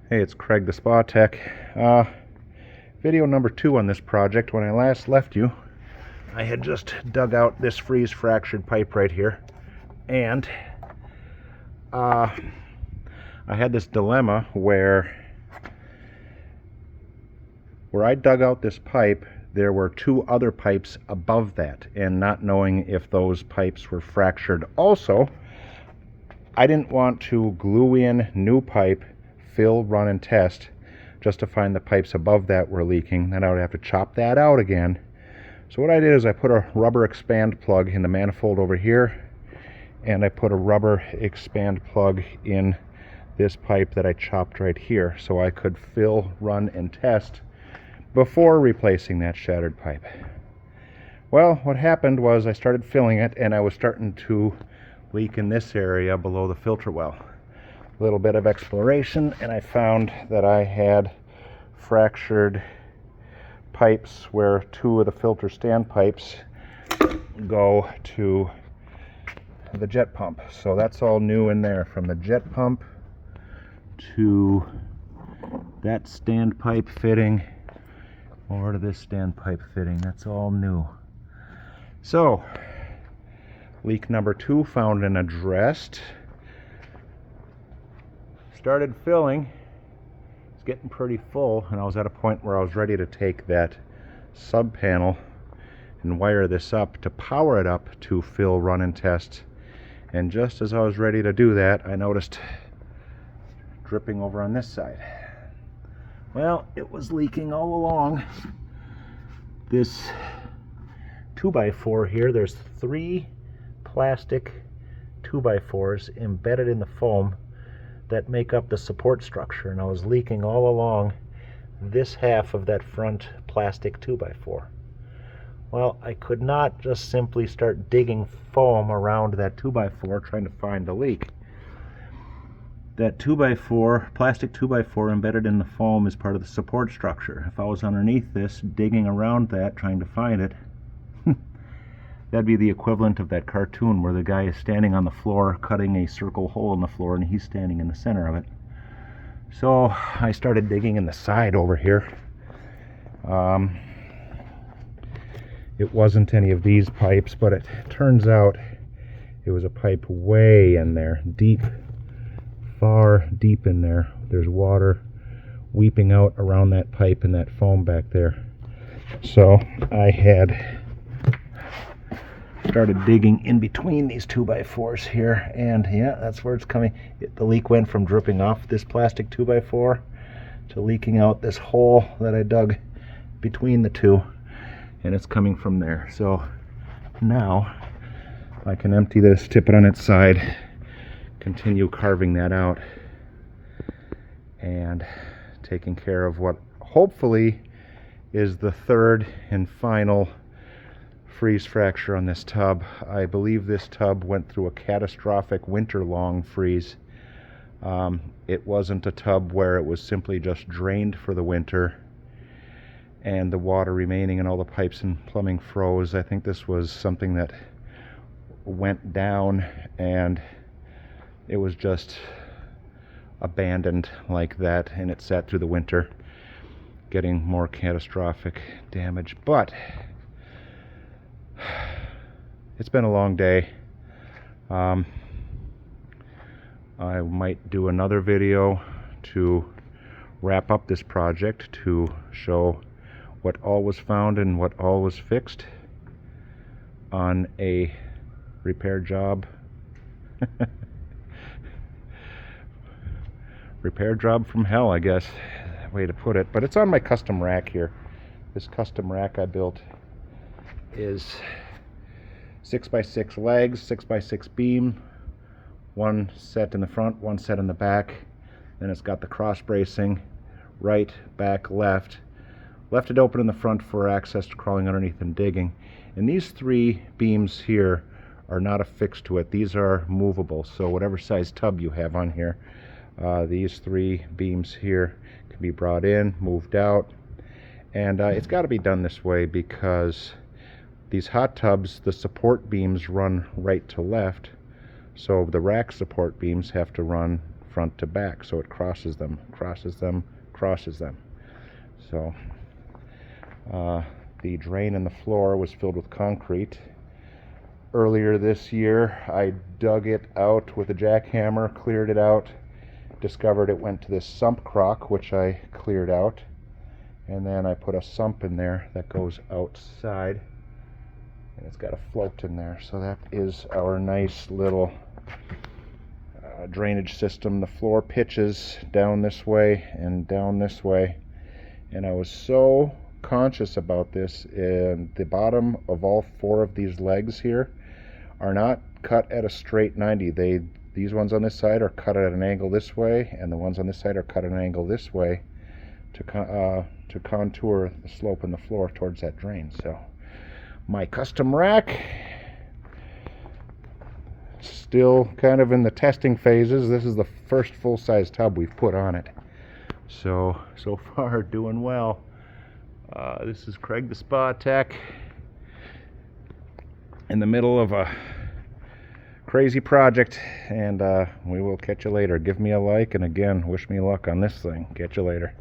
Hey, it's Craig the Spa Tech. Video number 2 on this project. When I last left you, I had just dug out this freeze fractured pipe right here, and I had this dilemma where I dug out this pipe, there were 2 other pipes above that, and not knowing if those pipes were fractured also, I didn't want to glue in new pipe, fill, run, and test just to find the pipes above that were leaking. Then I would have to chop that out again. So what I did is I put a rubber expand plug in the manifold over here, and I put a rubber expand plug in this pipe that I chopped right here, so I could fill, run, and test before replacing that shattered pipe. Well, what happened was I started filling it, and I was starting to leak in this area below the filter well. A little bit of exploration, and I found that I had fractured pipes where 2 of the filter stand pipes go to the jet pump. So that's all new in there, from the jet pump to that stand pipe fitting over to this stand pipe fitting. That's all new. So leak number 2 found and addressed. Started filling. It's getting pretty full, and I was at a point where I was ready to take that sub panel and wire this up to power it up to fill, run, and test. And just as I was ready to do that, I noticed dripping over on this side. Well, it was leaking all along. This 2x4 here, there's 3 plastic 2x4s embedded in the foam that make up the support structure, and I was leaking all along this half of that front plastic 2x4. Well, I could not just simply start digging foam around that 2x4 trying to find a leak. That 2x4, plastic 2x4 embedded in the foam, is part of the support structure. If I was underneath this, digging around that, trying to find it, that'd be the equivalent of that cartoon where the guy is standing on the floor cutting a circle hole in the floor, and he's standing in the center of it. So I started digging in the side over here. It wasn't any of these pipes, but it turns out it was a pipe way in there, deep, far deep in there. There's water weeping out around that pipe and that foam back there. So I had started digging in between these 2x4s here, and yeah, that's where it's coming. The leak went from dripping off this plastic 2x4 to leaking out this hole that I dug between the 2, and it's coming from there. So now I can empty this, tip it on its side, continue carving that out, and taking care of what hopefully is the 3rd and final freeze fracture on this tub. I believe this tub went through a catastrophic winter-long freeze. It wasn't a tub where it was simply just drained for the winter and the water remaining and all the pipes and plumbing froze. I think this was something that went down and it was just abandoned like that, and it sat through the winter, getting more catastrophic damage. But it's been a long day. I might do another video to wrap up this project to show what all was found and what all was fixed on a repair job. Repair job from hell, I guess, way to put it. But it's on my custom rack here. This custom rack I built is 6x6 legs, 6x6 beam, 1 set in the front, 1 set in the back. Then it's got the cross bracing, right, back, left. Left it open in the front for access to crawling underneath and digging. And these 3 beams here are not affixed to it. These are movable, so whatever size tub you have on here, these 3 beams here can be brought in, moved out. And it's got to be done this way because these hot tubs, the support beams run right to left, so the rack support beams have to run front to back, so it crosses them, crosses them, crosses them. So the drain in the floor was filled with concrete. Earlier this year I dug it out with a jackhammer, cleared it out, discovered it went to this sump crock, which I cleared out, and then I put a sump in there that goes outside, and it's got a float in there. So that is our nice little drainage system. The floor pitches down this way and down this way, and I was so conscious about this, and the bottom of all 4 of these legs here are not cut at a straight 90. These ones on this side are cut at an angle this way, and the ones on this side are cut at an angle this way to contour the slope in the floor towards that drain. So my custom rack, still kind of in the testing phases. This is the first full-size tub we've put on it. So far doing well. This is Craig the Spa Tech in the middle of a crazy project, and we will catch you later. Give me a like, and again, wish me luck on this thing. Catch you later.